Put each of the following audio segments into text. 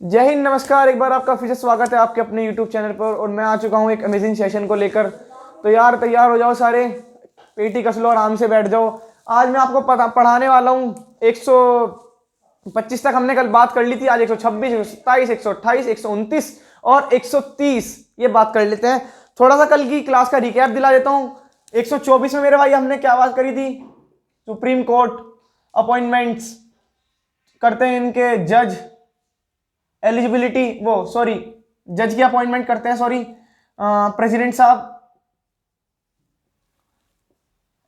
जय हिंद, नमस्कार। एक बार आपका फिर से स्वागत है आपके अपने YouTube चैनल पर। और मैं आ चुका हूँ एक अमेजिंग सेशन को लेकर। तो यार तैयार हो जाओ सारे, पेटी कस लो, आराम से बैठ जाओ। आज मैं आपको पढ़ाने वाला हूँ 125 तक हमने कल बात कर ली थी। आज 126, 127, 128, 129 और 130 ये बात कर लेते हैं। थोड़ा सा कल की क्लास का रिकैप दिला देता हूँ। 124 में मेरे भाई हमने क्या बात करी थी? सुप्रीम कोर्ट अपॉइंटमेंट्स करते हैं इनके जज, एलिजिबिलिटी, जज की अपॉइंटमेंट करते हैं, प्रेसिडेंट साहब।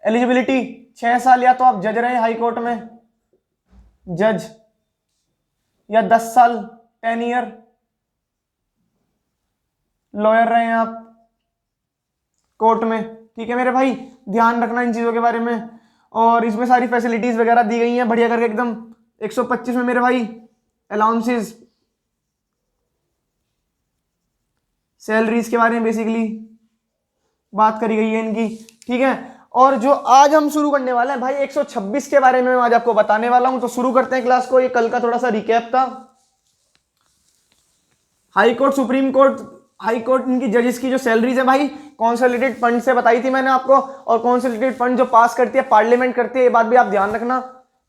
एलिजिबिलिटी 6 साल या तो आप जज रहे हाई कोर्ट में जज, या 10 साल 10 ईयर लॉयर रहे हैं आप कोर्ट में। ठीक है मेरे भाई, ध्यान रखना इन चीजों के बारे में। और इसमें सारी फैसिलिटीज वगैरह दी गई हैं बढ़िया करके एकदम। 125 में मेरे भाई अलाउंसेस, सैलरीज के बारे में बेसिकली बात करी गई है इनकी। ठीक है, और जो आज हम शुरू करने वाले हैं भाई 126 के बारे में मैं आज आपको बताने वाला हूं। तो शुरू करते हैं क्लास को। ये कल का थोड़ा सा रिकैप था। High court, supreme court, high court, इनकी जजेस की जो सैलरीज है भाई कॉन्सोलिडेटेड फंड से बताई थी मैंने आपको। और कॉन्सोलिडेटेड फंड जो पास करती है पार्लियामेंट करती है, ये बात भी आप ध्यान रखना।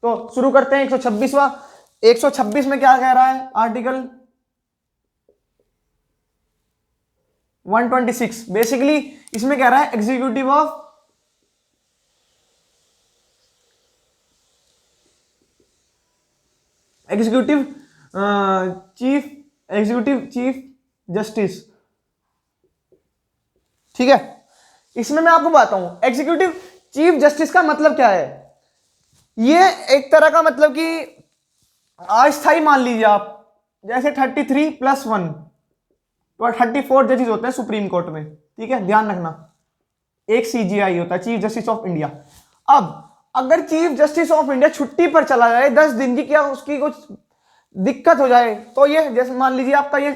तो शुरू करते हैं 126वां। 126 में क्या कह रहा है आर्टिकल 126? बेसिकली इसमें कह रहा है एग्जीक्यूटिव चीफ जस्टिस। ठीक है, इसमें मैं आपको बताता हूं एग्जीक्यूटिव चीफ जस्टिस का मतलब क्या है। ये एक तरह का मतलब कि अस्थाई मान लीजिए आप, जैसे 33 + 1 तो 34 जजेस होते हैं सुप्रीम कोर्ट में। ठीक है, ध्यान रखना। एक सीजीआई होता है, चीफ जस्टिस ऑफ इंडिया। अब अगर चीफ जस्टिस ऑफ इंडिया छुट्टी पर चला जाए 10 दिन की, क्या उसकी कुछ दिक्कत हो जाए, तो ये जैसे मान लीजिए आपका ये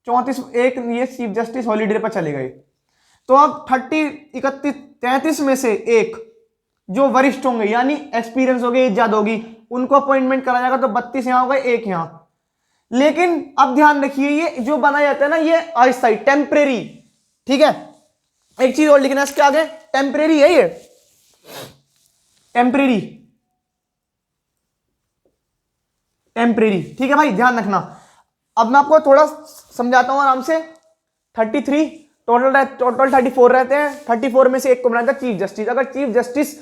34 एक ये चीफ जस्टिस हॉलीडे पर चले गए, तो अब 30, 31, 33 में से एक जो वरिष्ठ होंगे, यानी एक्सपीरियंस हो गए, इज्जत होगी, उनको अपॉइंटमेंट करा जाएगा। तो 32 यहां हो गए, एक यहां। लेकिन अब ध्यान रखिए, ये जो बनाया जाता है ना, ये अस्थायी, टेम्परेरी। ठीक है, एक चीज और लिखना है इसके आगे, टेम्परेरी है ये, टेम्परेरी, टेम्परेरी। ठीक है भाई, ध्यान रखना। अब मैं आपको थोड़ा समझाता हूं आराम से। 33 टोटल 34 रहते हैं। 34 में से एक को बनाया था चीफ जस्टिस। अगर चीफ जस्टिस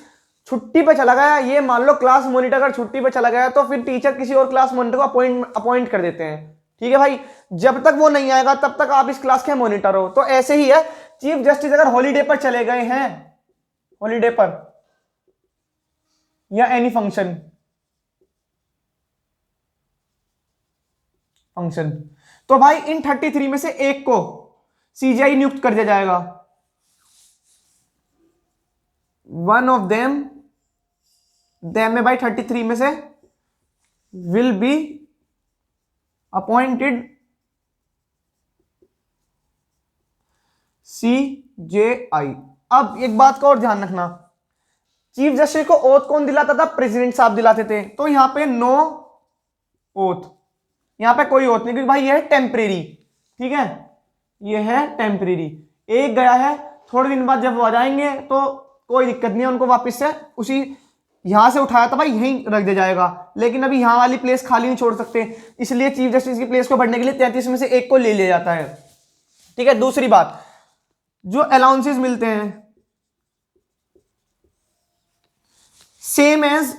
छुट्टी पे चला गया, ये मान लो क्लास मॉनिटर अगर छुट्टी पे चला गया, तो फिर टीचर किसी और क्लास मॉनिटर को अपॉइंट कर देते हैं। ठीक है भाई, जब तक वो नहीं आएगा तब तक आप इस क्लास के मॉनिटर हो। तो ऐसे ही है, चीफ जस्टिस अगर हॉलीडे पर चले गए हैं, हॉलीडे पर या एनी फंक्शन तो भाई इन 33 में से एक को सीजीआई नियुक्त कर दिया जाएगा। वन ऑफ देम में भाई 33 में से विल बी अपॉइंटेड सीजेआई। अब एक बात का और ध्यान रखना, चीफ जस्टिस को ओथ कौन दिलाता था? प्रेसिडेंट साहब दिलाते थे। तो यहां पे नो ओथ, यहां पे कोई ओथ नहीं, क्योंकि भाई ये है टेम्परेरी। ठीक है, ये है टेम्परेरी। एक गया है, थोड़े दिन बाद जब वो आ जाएंगे तो कोई दिक्कत नहीं है, उनको वापस से उसी यहां से उठाया था भाई यहीं रख दिया जाएगा। लेकिन अभी यहां वाली प्लेस खाली नहीं छोड़ सकते, इसलिए चीफ जस्टिस की प्लेस को बढ़ने के लिए 33 में से एक को ले लिया जाता है। ठीक है, दूसरी बात, जो अलाउंसेस मिलते हैं same as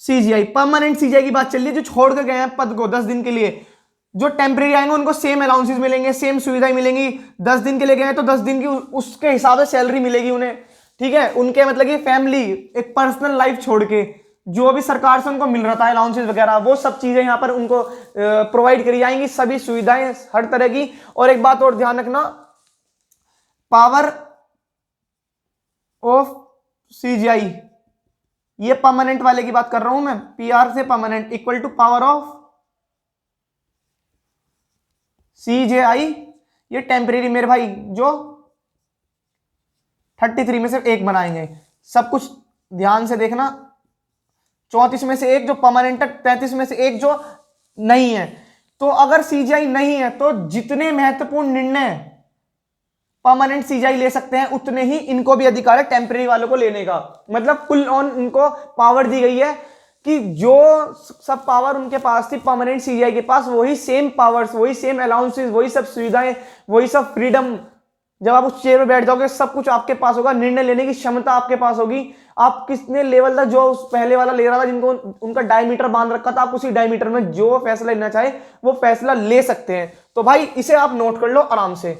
CGI, permanent CGI की बात चल रही है, जो छोड़ कर गए हैं पद को 10 दिन के लिए, जो टेम्परेरी आएंगे उनको सेम अलाउंसेस मिलेंगे, सेम सुविधाएं मिलेंगी। 10 दिन के लिए गए तो 10 दिन की उसके हिसाब से सैलरी मिलेगी उन्हें। ठीक है, उनके मतलब कि फैमिली, एक पर्सनल लाइफ छोड़ के जो भी सरकार से उनको मिल रहा था अलाउंसेस वगैरह, वो सब चीजें यहां पर उनको प्रोवाइड करी जाएंगी, सभी सुविधाएं हर तरह की। और एक बात और ध्यान रखना, पावर ऑफ सीजीआई, ये परमानेंट वाले की बात कर रहा हूं मैं, पीआर से permanent equal to power of CJI. ये टेम्परेरी मेरे भाई जो 33 में से एक बनाएंगे। सब कुछ ध्यान से देखना। 34 में से एक जो परमानेंट है, 33 में से एक जो नहीं है। तो अगर सीजीआई नहीं है तो जितने महत्वपूर्ण निर्णय परमानेंट सीजीआई ले सकते हैं उतने ही इनको भी अधिकार है टेम्परेरी वालों को लेने का। मतलब फुल ऑन इनको पावर दी गई है कि जो सब पावर उनके पास थी परमानेंट सीजीआई के पास, वही सेम पावर्स, वही सेम अलाउंसेस, वही सब सुविधाएं, वही सब फ्रीडम। जब आप उस चेयर में बैठ जाओगे सब कुछ आपके पास होगा, निर्णय लेने की क्षमता आपके पास होगी। आप कितने लेवल तक जो उस पहले वाला ले रहा था, जिनको उनका डायमीटर बांध रखा था, आप उसी डायमीटर में जो फैसला लेना चाहे वो फैसला ले सकते हैं। तो भाई इसे आप नोट कर लो आराम से,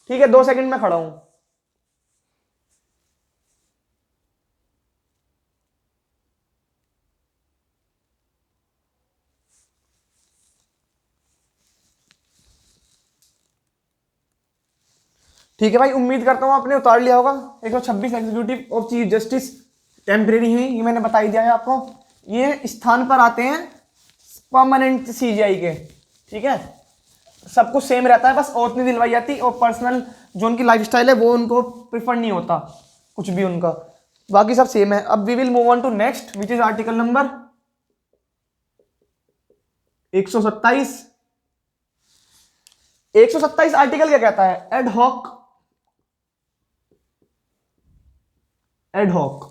ठीक है? 2 सेकंड में खड़ा हूं। ठीक है भाई, उम्मीद करता हूं आपने उतार लिया होगा। 126 executive of chief justice temporary है, ये मैंने बता ही दिया है आपको। ये स्थान पर आते हैं परमानेंट सीजीआई के, ठीक है? सब कुछ सेम रहता है, बस ओथ नहीं दिलवाई जाती और पर्सनल जो उनकी लाइफस्टाइल है वो उनको प्रिफर नहीं होता कुछ भी उनका, बाकी सब सेम है। अब we will move on to next which is article number 127। 127 आर्टिकल क्या कहता है? एडहॉक। एडहॉक,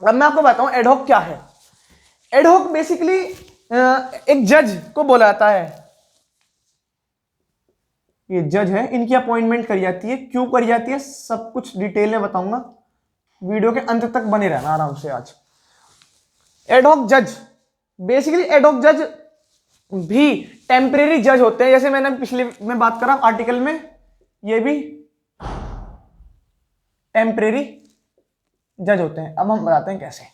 अब मैं आपको बताऊं एडहॉक क्या है। एडहॉक बेसिकली एक जज को बोला जाता है। ये जज है, इनकी अपॉइंटमेंट करी जाती है। क्यों करी जाती है सब कुछ डिटेल में बताऊंगा, वीडियो के अंत तक बने रहना आराम से। आज एडहॉक जज, बेसिकली एडहॉक जज भी टेम्परेरी जज होते हैं, जैसे मैंने पिछले में बात करा आर्टिकल में, ये भी टेम्परेरी जज होते हैं। अब हम बताते हैं कैसे।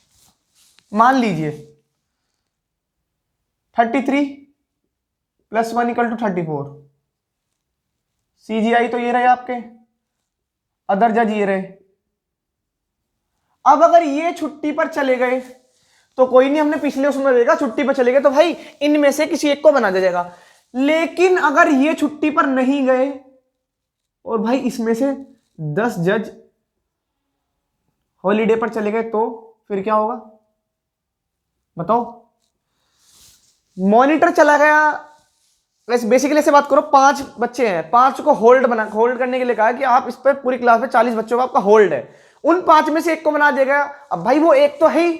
मान लीजिए 33 + 1 = 34। सीजीआई तो ये रहे आपके, अदर जज ये रहे। अब अगर ये छुट्टी पर चले गए तो कोई नहीं, हमने पिछले उसमें देखा छुट्टी पर चले गए तो भाई इनमें से किसी एक को बना दिया जाएगा। लेकिन अगर ये छुट्टी पर नहीं गए और भाई इसमें से 10 जज हॉलीडे पर चले गए तो फिर क्या होगा बताओ? मॉनिटर चला गया, वैसे बेसिकली ऐसे बात करो, 5 बच्चे हैं, 5 को होल्ड करने के लिए कहा कि आप इस पर पूरी क्लास में 40 बच्चों का आपका होल्ड है। उन 5 में से एक को बना देगा। अब भाई वो एक तो है ही,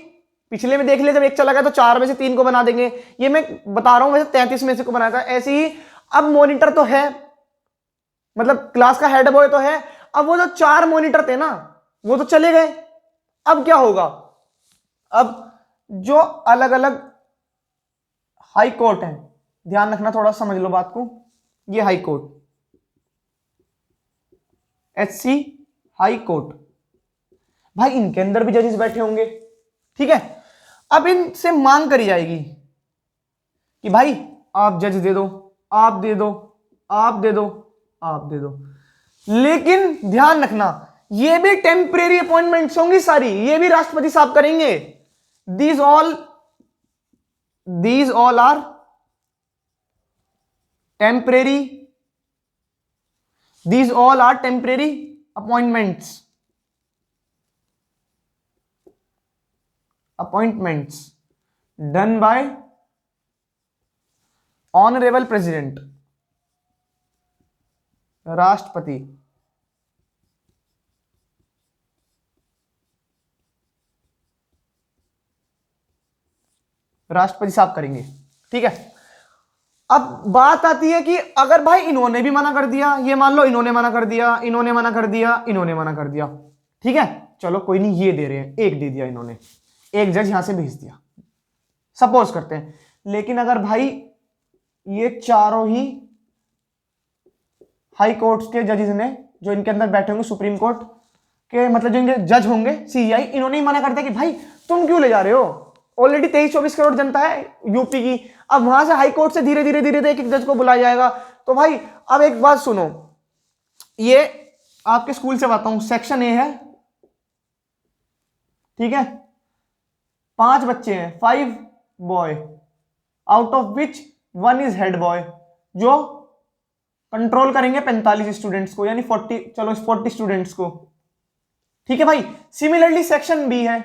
पिछले में देख लिया जब एक चला गया तो 4 में से 3 को बना देंगे। ये मैं बता रहा हूं, वैसे 33 में से को बनाया था ऐसे ही। अब मॉनिटर तो है, मतलब क्लास का हेड बॉय तो है। अब वो जो 4 मॉनिटर थे ना वो तो चले गए। अब क्या होगा? अब जो अलग अलग हाई कोर्ट है, ध्यान रखना थोड़ा, समझ लो बात को। ये high court, HC high court, भाई इनके अंदर भी जजेस बैठे होंगे, ठीक है? अब इनसे मांग करी जाएगी कि भाई आप जज दे दो, आप दे दो, आप दे दो, आप दे दो। लेकिन ध्यान रखना ये भी टेम्परेरी अपॉइंटमेंट्स होंगी सारी, ये भी राष्ट्रपति साहब करेंगे। These all are temporary, these all are temporary appointments done by honourable president, राष्ट्रपति। राष्ट्रपति साहब करेंगे, ठीक है? अब बात आती है कि अगर भाई इन्होंने भी मना कर दिया, ये मान लो इन्होंने मना कर दिया, इन्होंने मना कर दिया, इन्होंने मना कर दिया, ठीक है? चलो कोई नहीं, ये दे रहे हैं, एक दे दिया इन्होंने, एक जज यहां से भेज दिया, सपोज करते हैं। लेकिन अगर भाई ये चारों ही हाई कोर्ट्स के जजेस ने, जो इनके अंदर बैठे होंगे सुप्रीम कोर्ट के, मतलब जो इनके जज होंगे सीजीआई, इन्होंने ही मना कर दिया कि भाई तुम क्यों ले जा रहे हो, ऑलरेडी 23-24 करोड़ जनता है यूपी की। अब वहां से हाई कोर्ट से धीरे धीरे धीरे धीरे एक जज को बुलाया जाएगा। तो भाई अब एक बात सुनो, ये आपके स्कूल से बताता हूं, सेक्शन ए है, ठीक है? 5 बच्चे हैं, 5 boy, out of which 1 is head boy, जो कंट्रोल करेंगे 45 स्टूडेंट्स को, यानी 40, चलो 40 स्टूडेंट्स को, ठीक है भाई? सिमिलरली सेक्शन बी है,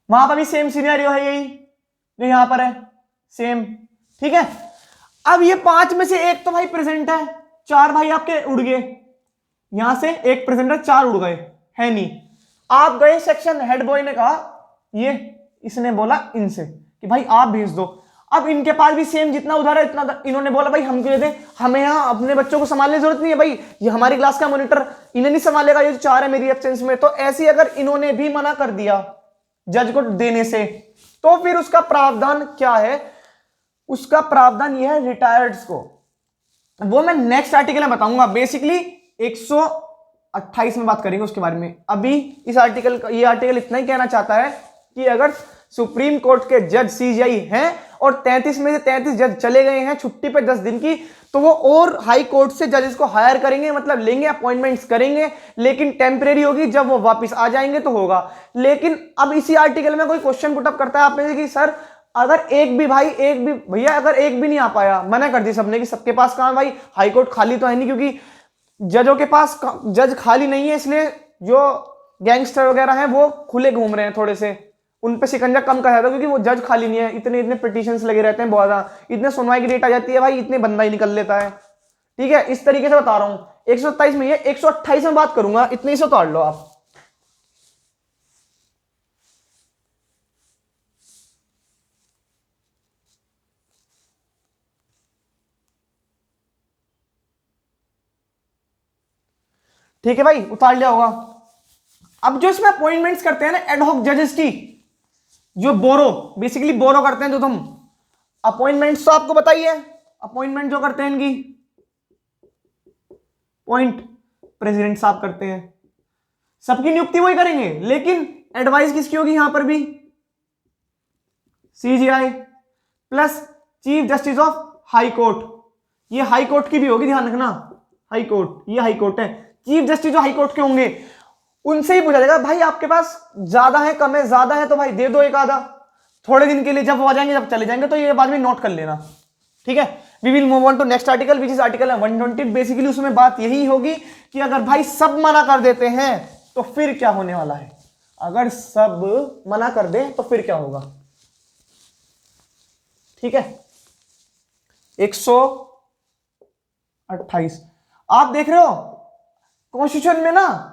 वहां पर भी सेम सिनेरियो है यही, जो यहां पर है सेम। ठीक है, अब ये 5 में से एक तो भाई प्रेजेंट है, 4 भाई आपके उड़ गए, यहां से एक प्रेजेंट है, 4 उड़ गए, है नहीं। आप गए सेक्शन हेड बॉय ने कहा, ये इसने बोला इनसे कि भाई आप भेज दो। अब इनके पास भी सेम जितना उधार है इतना इन्होंने बोला भाई हम क्यों दे दें, हमें यहाँ अपने बच्चों को संभालने की जरूरत नहीं है भाई, ये हमारी क्लास का मॉनिटर इन्हें नहीं संभालेगा, ये जो 4 है मेरी एब्सेंस में। तो ऐसे अगर इन्होंने भी मना कर दिया जज को देने से, तो फिर उसका प्रावधान क्या है, उसका प्रावधान यह है रिटायर्ड्स को, वो मैं नेक्स्ट आर्टिकल में बताऊंगा। बेसिकली 128 में बात करेंगे उसके बारे में। अभी इस आर्टिकल ये आर्टिकल इतना ही कहना चाहता है कि अगर सुप्रीम कोर्ट के जज सीजीआई हैं और 33 में से 33 जज चले गए हैं छुट्टी पे 10 दिन की, तो वो और हाई कोर्ट से जजेस को हायर करेंगे, मतलब लेंगे, अपॉइंटमेंट्स करेंगे, लेकिन टेम्परेरी होगी, जब वो वापस आ जाएंगे तो होगा। लेकिन अब इसी आर्टिकल में कोई क्वेश्चन पुटअप करता है आप में से कि सर अगर एक भी भैया अगर एक भी नहीं आ पाया, मना कर दी सबने कि सबके पास कहां भाई, हाई कोर्ट खाली तो है नहीं, क्योंकि जजों के पास जज खाली नहीं है, इसलिए जो गैंगस्टर वगैरह हैं वो खुले घूम रहे हैं, थोड़े से उन पे शिकंजा कम कर जाता है, क्योंकि वो जज खाली नहीं है, इतने पिटीशंस लगे रहते हैं, बहुत ज्यादा, इतने सुनवाई की डेट आ जाती है भाई, इतने बंदा ही निकल लेता है। ठीक है, इस तरीके से बता रहा हूं। 127 में, ये 128 में बात करूंगा, इतने से उतार लो आप। ठीक है भाई, उतार लिया होगा। अब जो इसमें अपॉइंटमेंट्स करते हैं ना एडहॉक जजेस की, जो बेसिकली बोरो करते हैं, जो तुम अपॉइंटमेंट्स तो आपको बताइए, अपॉइंटमेंट जो करते हैं इनकी पॉइंट प्रेसिडेंट साहब करते हैं, सबकी नियुक्ति वही करेंगे, लेकिन एडवाइस किसकी होगी यहां पर भी, CGI plus chief justice of high court, ये हाई कोर्ट की भी होगी, ध्यान रखना, हाई कोर्ट, ये हाई कोर्ट है, चीफ जस्टिस जो हाई कोर्ट के होंगे उनसे ही पूछा जाएगा भाई आपके पास ज्यादा है कम है, ज्यादा है तो भाई दे दो एक आधा थोड़े दिन के लिए, जब वो आ जाएंगे जब चले जाएंगे तो ये बाद में नोट कर लेना। ठीक है, we will move on to next article which is article 120। Basically उसमें बात यही होगी कि अगर भाई सब मना कर देते हैं तो फिर क्या होने वाला है, अगर सब मना कर दे तो फिर क्या होगा। ठीक है, 128 आप देख रहे हो कॉन्स्टिट्यूशन में ना,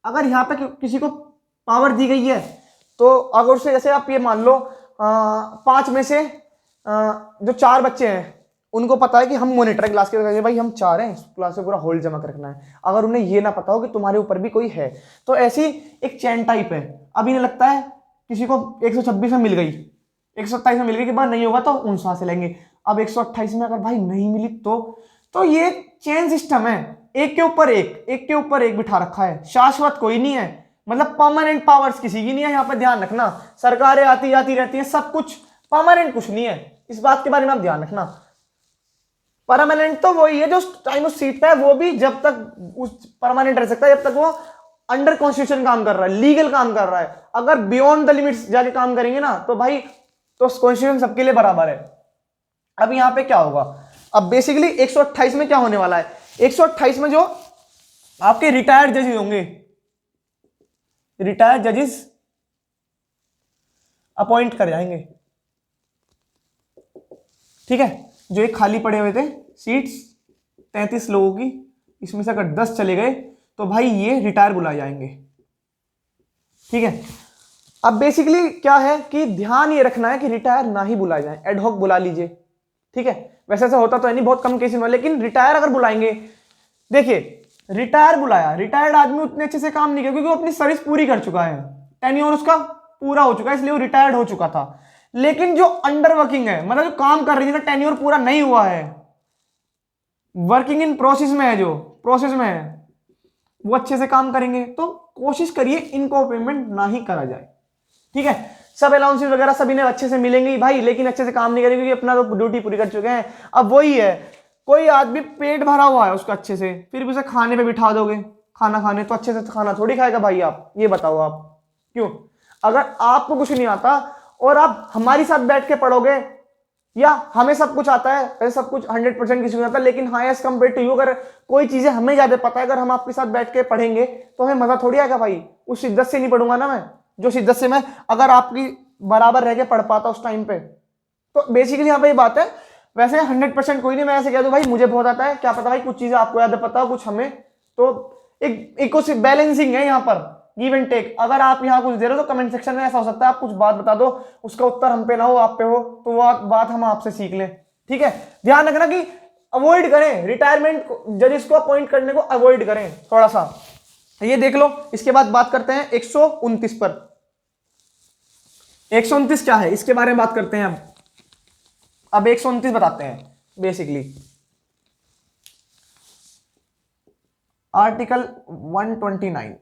अगर यहां पे किसी को पावर दी गई है तो अगर उसे, जैसे आप ये मान लो 5 में से जो 4 बच्चे हैं उनको पता है कि हम मॉनिटर क्लास के भाई हम 4 हैं, क्लास में पूरा होल जमा कर रखना है, अगर उन्हें ये ना पता हो कि तुम्हारे ऊपर भी कोई है, तो ऐसी एक चैन टाइप है। अब इन्हें लगता है किसी को 126 में मिल गई, 127 में मिल गई, कि बात नहीं होगा तो 59 से लेंगे। अब 128 में अगर भाई नहीं मिली तो ये चेन सिस्टम है, एक के ऊपर एक बिठा रखा है, शाश्वत कोई नहीं है, मतलब परमानेंट पावर्स किसी की नहीं है। यहां पर ध्यान रखना, सरकारें आती जाती रहती हैं, सब कुछ परमानेंट कुछ नहीं है, इस बात के बारे में आप ध्यान रखना। परमानेंट तो वही है जो टाइम उस सीट पे है, वो भी जब तक उस परमानेंट रह सकता है जब तक वो अंडर कॉन्स्टिट्यूशन काम कर रहा है, लीगल काम कर रहा है। अगर बियॉन्ड द लिमिट्स जाके काम करेंगे ना तो भाई तो कॉन्स्टिट्यूशन सबके लिए बराबर है। अब यहां पे क्या होगा, अब बेसिकली 128 में क्या होने वाला है, 128 में जो आपके रिटायर्ड जजेस होंगे, रिटायर्ड जजेस अपॉइंट कर जाएंगे। ठीक है, जो एक खाली पड़े हुए थे सीट्स 33 लोगों की, इसमें से अगर 10 चले गए तो भाई ये रिटायर बुलाए जाएंगे। ठीक है, अब बेसिकली क्या है कि ध्यान ये रखना है कि रिटायर ना ही बुलाए जाए, एडहॉक बुला लीजिए। ठीक है, वैसे ऐसा होता तो है नहीं, बहुत कम केसेस में, लेकिन रिटायर अगर बुलाएंगे, देखिए रिटायर बुलाया, रिटायर्ड आदमी उतने अच्छे से काम नहीं किया क्योंकि वो अपनी सर्विस पूरी कर चुका है, टेन्योर उसका पूरा हो चुका है, इसलिए वो रिटायर्ड हो चुका था। लेकिन जो अंडर वर्किंग है, मतलब जो काम कर रही है, टेन्योर पूरा नहीं हुआ है, वर्किंग इन प्रोसेस में है, जो प्रोसेस में है वो अच्छे से काम करेंगे, तो कोशिश करिए इनको पेमेंट ना ही करा जाए। ठीक है, सब अलाउंसेस वगैरह सभी ने अच्छे से मिलेंगे भाई, लेकिन अच्छे से काम नहीं करेंगे क्योंकि अपना तो ड्यूटी पूरी कर चुके हैं। अब वही है, कोई आदमी पेट भरा हुआ है उसका अच्छे से, फिर भी उसे खाने पे बिठा दोगे खाना खाने, तो अच्छे से खाना थोड़ी खाएगा भाई आप, ये बताओ आप क्यों। अगर आपको कुछ नहीं आता और आप हमारे साथ बैठ के पढ़ोगे, या हमें सब कुछ आता है, वैसे सब कुछ 100% किसी को आता है, लेकिन हाँ एज कम्पेयर टू यू अगर कोई चीजें हमें ज्यादा पता है, अगर हम आपके साथ बैठ के पढ़ेंगे तो हमें मजा थोड़ी आएगा भाई। उस शिद्दत से नहीं पढ़ूंगा ना मैं, जो शिद्दत से मैं अगर आपकी बराबर रह के पढ़ पाता उस टाइम पे। तो बेसिकली यहाँ पे ये बात है। वैसे 100% कोई नहीं, मैं ऐसे कह दूं भाई मुझे बहुत आता है, क्या पता भाई कुछ चीजें आपको याद है, पता हो कुछ हमें, तो एक इको बैलेंसिंग है यहाँ पर, गिव एंड टेक। अगर आप यहाँ कुछ दे रहे हो तो कमेंट सेक्शन में ऐसा हो सकता है आप कुछ बात बता दो, उसका उत्तर हम पे ना हो आप पे हो, तो वो बात हम आपसे सीख लें। ठीक है, ध्यान रखना कि अवॉइड करें रिटायरमेंट, जजेस को अपॉइंट करने को अवॉइड करें थोड़ा सा। ये देख लो। इसके बाद बात करते हैं 129 पर। 129 क्या है इसके बारे में बात करते हैं अब 129 बताते हैं बेसिकली। आर्टिकल 129,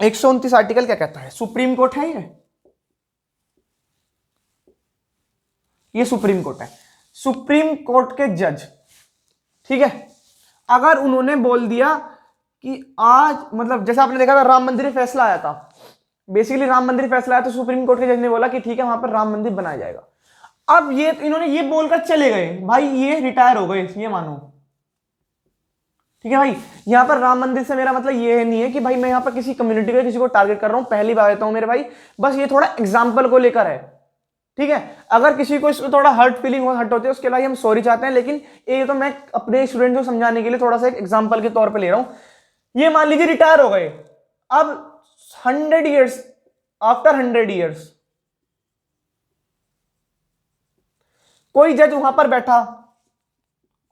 129 आर्टिकल क्या कहता है? सुप्रीम कोर्ट है ये सुप्रीम कोर्ट है। सुप्रीम कोर्ट के जज, ठीक है, अगर उन्होंने बोल दिया कि आज, मतलब जैसे आपने देखा था राम मंदिर फैसला आया था, बेसिकली राम मंदिर फैसला आया तो सुप्रीम कोर्ट के जज ने बोला कि ठीक है वहां पर राम मंदिर बनाया जाएगा। अब ये इन्होंने ये बोलकर चले गए, भाई ये रिटायर हो गए, ये मानो। ठीक है भाई, यहां पर राम मंदिर से मेरा मतलब ये नहीं है कि भाई मैं यहां पर किसी कम्युनिटी को किसी को टारगेट कर रहा हूं, पहली बार कहता हूं मेरे भाई, बस ये थोड़ा एग्जाम्पल को लेकर है। ठीक है, अगर किसी को इसमें थोड़ा हर्ट फीलिंग हर्ट होती है उसके लिए हम सॉरी चाहते हैं, लेकिन ये तो मैं अपने स्टूडेंट को समझाने के लिए थोड़ा सा एक एग्जाम्पल के तौर पर ले रहा हूं। ये मान लीजिए रिटायर हो गए, अब 100 ईयर्स, आफ्टर 100 ईयर्स कोई जज वहां पर बैठा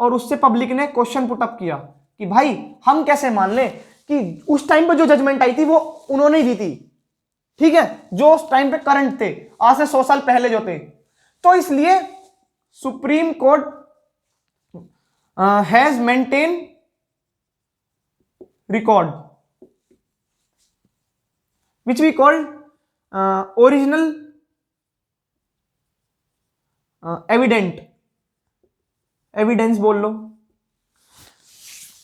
और उससे पब्लिक ने क्वेश्चन पुट अप किया कि भाई हम कैसे मान लें कि उस टाइम पर जो जजमेंट आई थी वो उन्होंने ही दी थी, ठीक है, जो उस टाइम पे करंट थे, आज से 100 साल पहले जो थे। तो इसलिए supreme court has maintain record which we called original evidence बोल लो।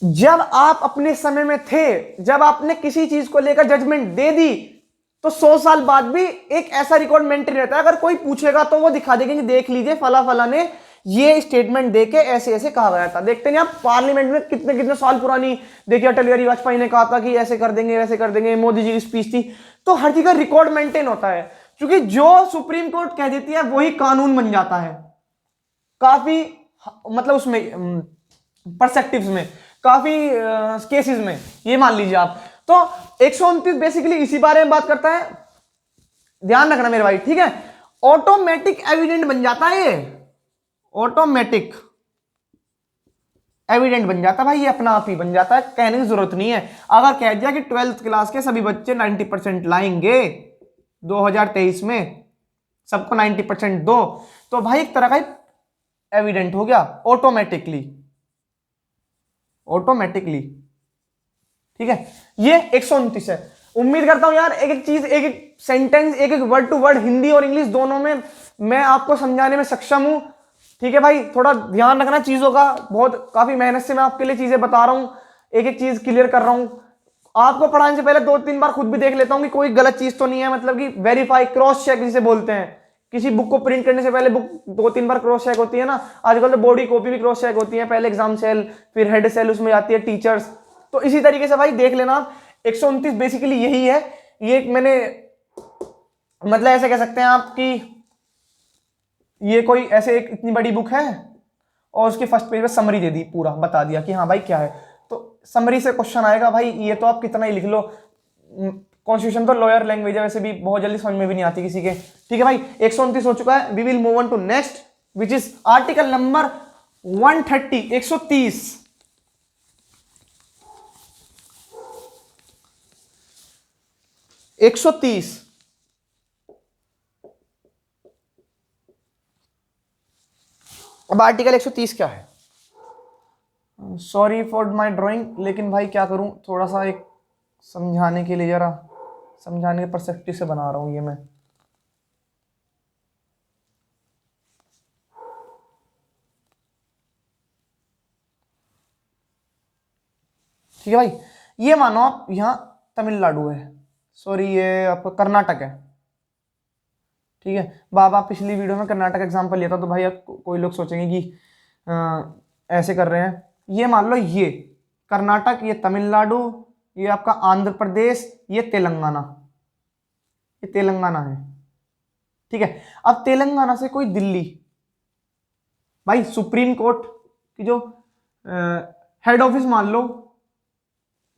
जब आप अपने समय में थे, जब आपने किसी चीज को लेकर जजमेंट दे दी, तो 100 साल बाद भी एक ऐसा रिकॉर्ड मेंटेन रहता है। अगर कोई पूछेगा तो वो दिखा देंगे कि देख लीजिए फला फला ने ये स्टेटमेंट देके ऐसे ऐसे कहा गया था। देखते नहीं आप पार्लियामेंट में कितने कितने साल पुरानी, देखिए अटल बिहारी वाजपेयी ने कहा था कि ऐसे कर देंगे वैसे कर देंगे, मोदी जी की स्पीच थी। तो हर चीज का रिकॉर्ड मेंटेन होता है, क्योंकि जो सुप्रीम कोर्ट कह देती है वही कानून बन जाता है। काफी मतलब उसमें परस्पेक्टिव्स में, काफी केसेस में, ये मान लीजिए आप। तो 129 बेसिकली इसी बारे में बात करता है, ध्यान रखना मेरे भाई। ठीक है, ऑटोमेटिक एविडेंट बन जाता है, ये ऑटोमेटिक एविडेंट बन जाता है भाई, ये अपना आप ही बन जाता है, कहने की जरूरत नहीं है। अगर कह दिया कि 12th क्लास के सभी बच्चे 90% लाएंगे 2023 में, सबको 90% दो, तो भाई एक तरह का एविडेंट हो गया ऑटोमेटिकली। ठीक है, ये 129 है। उम्मीद करता हूं यार एक एक चीज, एक एक सेंटेंस, एक एक वर्ड टू वर्ड हिंदी और इंग्लिश दोनों में मैं आपको समझाने में सक्षम हूं। ठीक है भाई, थोड़ा ध्यान रखना चीजों का, बहुत काफी मेहनत से मैं आपके लिए चीजें बता रहा हूं, एक एक चीज क्लियर कर रहा हूं। आपको पढ़ाने से पहले 2-3 बार खुद भी देख लेता हूं कि कोई गलत चीज तो नहीं है, मतलब कि वेरीफाई, क्रॉस चेक जिसे बोलते हैं। किसी बुक को प्रिंट करने से पहले बुक 2-3 बार क्रॉस चेक होती है ना, आजकल तो बॉडी कॉपी भी क्रॉस चेक होती है, पहले एग्जाम सेल, फिर हेड सेल, उसमें आती है टीचर्स। तो इसी तरीके से भाई देख लेना। 129 बेसिकली यही है। ये मैंने मतलब ऐसे कह सकते हैं आप कि ये कोई ऐसे एक इतनी बड़ी बुक है और उसके फर्स्ट पेज पे समरी दे दी, पूरा बता दिया कि हाँ भाई क्या है। तो समरी से क्वेश्चन आएगा भाई, ये तो आप कितना ही लिख लो, कॉन्स्टिट्यूशन तो लॉयर लैंग्वेज है, वैसे भी बहुत जल्दी समझ में भी नहीं आती किसी के। ठीक है भाई, 129 हो चुका है। We will move on to next which is article number 130, 130। अब आर्टिकल 130 क्या है? सॉरी फॉर माय ड्राइंग, लेकिन भाई क्या करूं, थोड़ा सा एक समझाने के लिए, जरा समझाने के पर्सपेक्टिव से बना रहा हूं ये मैं। ठीक है भाई, ये मानो आप यहां तमिलनाडु है, सॉरी ये आपका कर्नाटक है। ठीक है, बाबा पिछली वीडियो में कर्नाटक एग्जाम्पल लिया था, तो भाई कोई लोग सोचेंगे कि ऐसे कर रहे हैं। ये मान लो ये कर्नाटक, ये तमिलनाडु, ये आपका आंध्र प्रदेश, ये तेलंगाना, ये तेलंगाना है। ठीक है। अब तेलंगाना से कोई दिल्ली, भाई सुप्रीम कोर्ट की जो हेड ऑफिस मान लो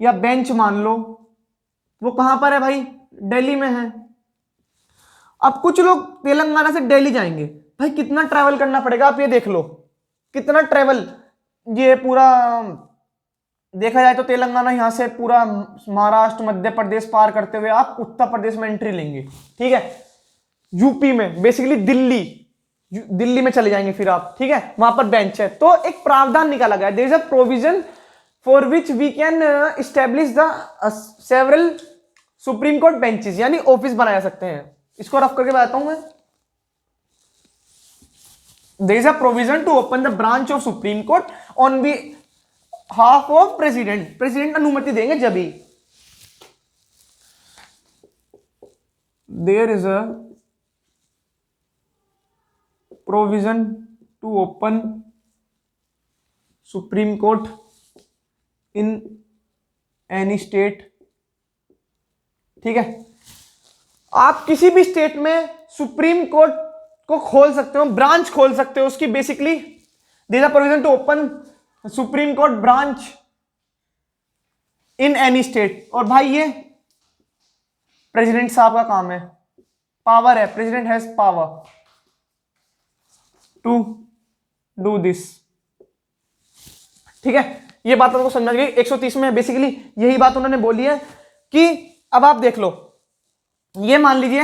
या बेंच मान लो, वो कहां पर है भाई, दिल्ली में है। अब कुछ लोग तेलंगाना से दिल्ली जाएंगे, भाई कितना ट्रैवल करना पड़ेगा, आप ये देख लो कितना ट्रैवल। ये पूरा देखा जाए तो तेलंगाना यहां से पूरा महाराष्ट्र मध्य प्रदेश पार करते हुए आप उत्तर प्रदेश में एंट्री लेंगे, ठीक है। यूपी में बेसिकली दिल्ली में चले जाएंगे फिर आप, ठीक है, वहां पर बेंच है। तो एक प्रावधान निकाला गया, there is a provision for which we can establish the several supreme court benches, यानी ऑफिस बनाया सकते हैं। इसको रफ करके बताता हूं मैं। There is a provision to open the branch of supreme court on behalf of president, president अनुमति देंगे जब ही। There is a provision to open supreme court in any state, ठीक है। आप किसी भी स्टेट में सुप्रीम कोर्ट को खोल सकते हो, ब्रांच खोल सकते हो उसकी। Basically there is a provision to open supreme court branch in any state. और भाई ये प्रेसिडेंट साहब का काम है, पावर है, president has power to do this, ठीक है। ये बात आपको समझ गई। 130 में बेसिकली यही बात उन्होंने बोली है कि अब आप देख लो, ये मान लीजिए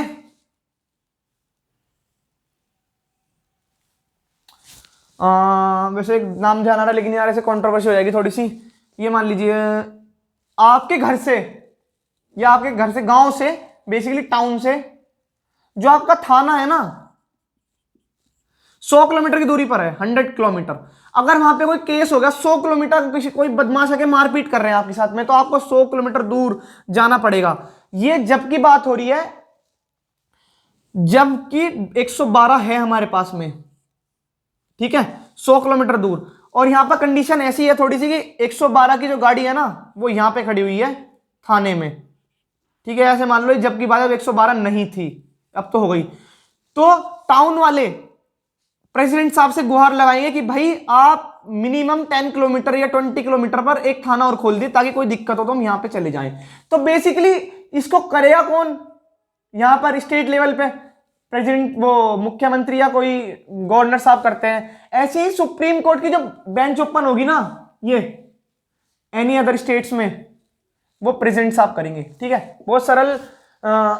वैसे एक नाम ध्यान आ रहा लेकिन यार ऐसे कंट्रोवर्सी हो जाएगी थोड़ी सी। ये मान लीजिए आपके घर से या आपके घर से गांव से, बेसिकली टाउन से, जो आपका थाना है ना 100 किलोमीटर की दूरी पर है, 100 किलोमीटर। अगर वहां पे कोई केस हो गया 100 किलोमीटर, किसी कोई बदमाश आके मारपीट कर रहे हैं आपके साथ में, तो आपको 100 किलोमीटर दूर जाना पड़ेगा। ये जबकि बात हो रही है जबकि 112 है हमारे पास में, ठीक है, 100 किलोमीटर दूर। और यहां पर कंडीशन ऐसी है थोड़ी सी कि 112 की जो गाड़ी है ना वो यहां पे खड़ी हुई है थाने में, ठीक है। ऐसे मान लो जबकि बात 112 नहीं थी, अब तो हो गई। तो टाउन वाले प्रेसिडेंट साहब से गुहार लगाएंगे कि भाई आप मिनिमम 10 किलोमीटर या 20 किलोमीटर पर एक थाना और खोल दिए ताकि कोई दिक्कत हो तो हम यहां पे चले जाएं। तो बेसिकली इसको करेगा कौन यहां पर स्टेट लेवल पे, प्रेसिडेंट, वो मुख्यमंत्री या कोई गवर्नर साहब करते हैं। ऐसे ही सुप्रीम कोर्ट की जो बेंच ओपन होगी ना ये एनी अदर स्टेट्स में, वो प्रेसिडेंट साहब करेंगे, ठीक है। बहुत सरल,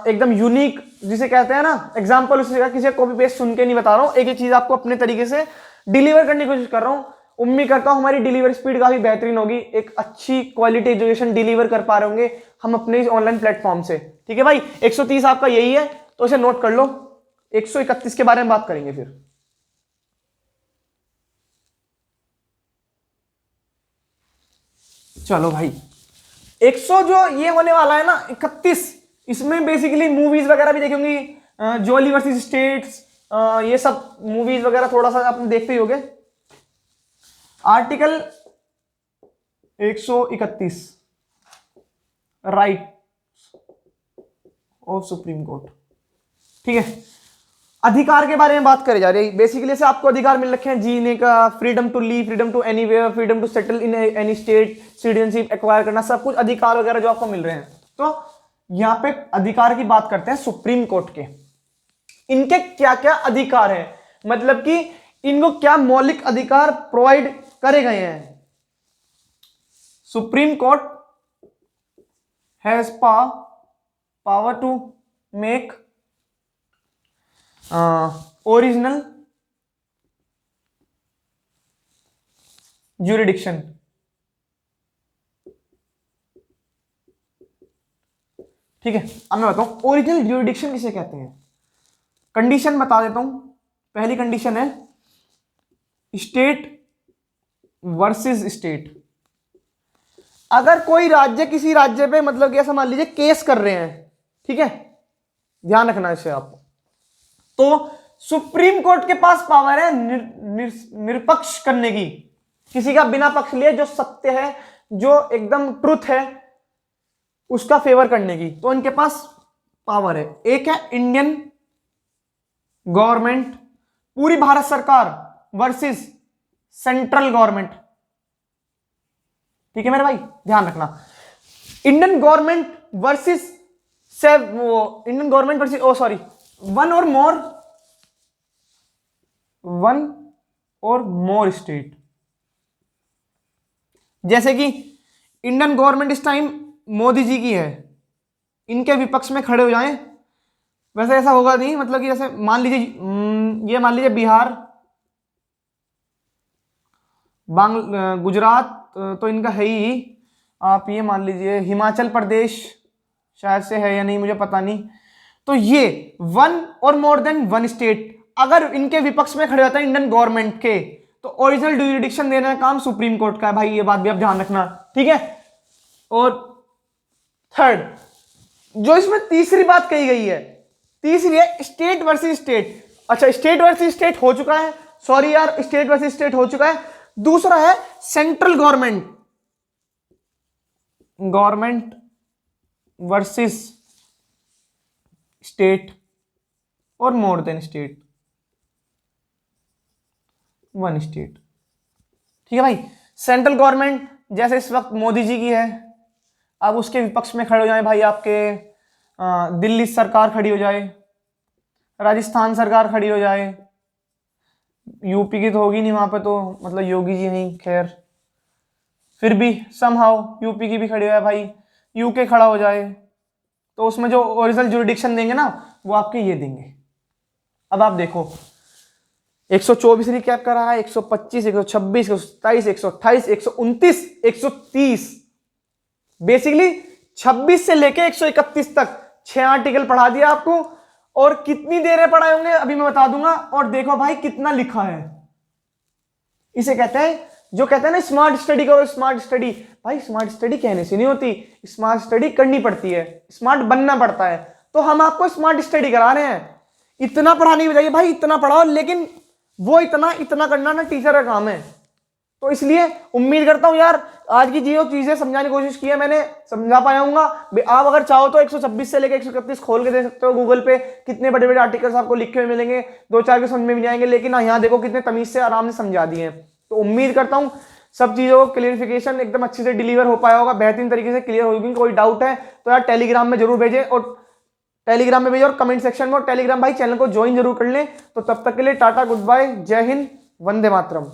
एकदम यूनिक जिसे कहते हैं ना एग्जाम्पल, उससे किसी कॉपी पेस्ट सुन के नहीं बता रहा हूं, एक एक चीज आपको अपने तरीके से डिलीवर करने की कोशिश कर रहा हूं। उम्मीद करता हूं हमारी डिलीवरी स्पीड काफी बेहतरीन होगी, एक अच्छी क्वालिटी एजुकेशन डिलीवर कर पा रहे होंगे हम अपने इस ऑनलाइन प्लेटफॉर्म से, ठीक है भाई। 130 आपका यही है तो इसे नोट कर लो। 131 के बारे में बात करेंगे फिर। चलो भाई 100 जो ये होने वाला है ना 31, इसमें बेसिकली मूवीज वगैरह भी देखेंगी, जोली वर्सेस स्टेट्स, ये सब मूवीज वगैरह थोड़ा सा आपने देखते ही होंगे। Article 131 right of supreme court, ठीक है। अधिकार के बारे में बात करी जा रही है। बेसिकली से आपको अधिकार मिल रखे हैं जीने का, freedom to live, freedom to anywhere, freedom to settle in any state, citizenship acquire करना, सब कुछ अधिकार वगैरह जो आपको मिल रहे हैं। तो यहां पे अधिकार की बात करते हैं सुप्रीम कोर्ट के, इनके क्या क्या अधिकार है, मतलब कि इनको क्या मौलिक अधिकार प्रोवाइड करे गए हैं। Supreme court has power to make original jurisdiction, ठीक है। अब मैं बताऊं ओरिजिनल ज्यूरिडिक्शन किसे कहते हैं। कंडीशन बता देता हूं। पहली कंडीशन है स्टेट वर्सेस स्टेट। अगर कोई राज्य किसी राज्य पे मतलब कि ऐसा मान लीजिए केस कर रहे हैं, ठीक है, ध्यान रखना इसे आप, तो सुप्रीम कोर्ट के पास पावर है निरपक्ष करने की, किसी का बिना पक्ष लिए, जो सत्य है, जो एकदम ट्रुथ है, उसका फेवर करने की। तो इनके पास पावर है। एक है इंडियन गवर्नमेंट, पूरी भारत सरकार वर्सेस सेंट्रल गवर्नमेंट। ठीक है मेरे भाई, ध्यान रखना। Indian government versus Indian government versus one और मोर स्टेट। जैसे कि इंडियन गवर्नमेंट इस टाइम मोदी जी की है, इनके विपक्ष में खड़े हो जाएं। वैसे ऐसा होगा नहीं, मतलब कि जैसे मान लीजिए बिहार, गुजरात तो इनका है ही, आप ये मान लीजिए हिमाचल प्रदेश शायद से है या नहीं मुझे पता नहीं। तो ये वन और मोर देन वन स्टेट अगर इनके विपक्ष में खड़े होता है इंडियन गवर्नमेंट के, तो ओरिजिनल ड्यूरिडिक्शन देने का काम सुप्रीम कोर्ट का है भाई, ये बात भी आप ध्यान रखना। ठीक है। और थर्ड, जो इसमें तीसरी बात कही गई है, तीसरी है स्टेट वर्सेस स्टेट। अच्छा, स्टेट वर्सेस स्टेट हो चुका है, सॉरी यार, स्टेट वर्सेस स्टेट हो चुका है। दूसरा है सेंट्रल गवर्नमेंट वर्सेस स्टेट और more than state, one state. ठीक है भाई। सेंट्रल गवर्नमेंट जैसे इस वक्त मोदी जी की है, अब उसके विपक्ष में खड़े हो जाए भाई आपके दिल्ली सरकार खड़ी हो जाए, राजस्थान सरकार खड़ी हो जाए, यूपी की तो होगी नहीं वहां पे, तो मतलब योगी जी नहीं, खैर फिर भी समहाउ यूपी की भी खड़ी हो जाए भाई, यूके खड़ा हो जाए, तो उसमें जो ओरिजिनल जुरिडिक्शन देंगे ना वो आपके ये देंगे। अब आप देखो 124 रिकैप कर रहा है, 125, 126, 127, 128, 129, 130, बेसिकली 26 से लेके 131 तक 6 आर्टिकल पढ़ा दिया आपको। और कितनी देर में पढ़ाए होंगे अभी मैं बता दूंगा। और देखो भाई कितना लिखा है, इसे कहते हैं, जो कहते हैं ना स्मार्ट स्टडी करो, स्मार्ट स्टडी। भाई स्मार्ट स्टडी कहने से नहीं होती, स्मार्ट स्टडी करनी पड़ती है, स्मार्ट बनना पड़ता है। तो हम आपको स्मार्ट स्टडी करा रहे हैं, इतना पढ़ाने की बजाय भाई इतना पढ़ाओ, लेकिन वो इतना करना ना टीचर का काम है। तो इसलिए उम्मीद करता हूं यार आज की जो चीजें समझाने की कोशिश की है मैंने, समझा पाया हूँ। आप अगर चाहो तो 126 से लेकर 131 खोल के दे सकते हो गूगल पे, कितने बड़े बड़े आर्टिकल्स आपको लिखे हुए मिलेंगे, 2-4 के समझ में भी जाएंगे। लेकिन यहाँ देखो कितने तमीज से आराम से समझा दिए हैं। तो उम्मीद करता हूँ सब चीजों को क्लियरिफिकेशन एकदम अच्छे से डिलीवर हो पाया होगा, बेहतरीन तरीके से क्लियर होगी। कोई डाउट है तो यार टेलीग्राम में जरूर भेजें, और टेलीग्राम में भेजें और कमेंट सेक्शन में, और टेलीग्राम भाई चैनल को ज्वाइन जरूर कर लें। तो तब तक के लिए टाटा, गुड बाय, जय हिंद, वंदे मातरम।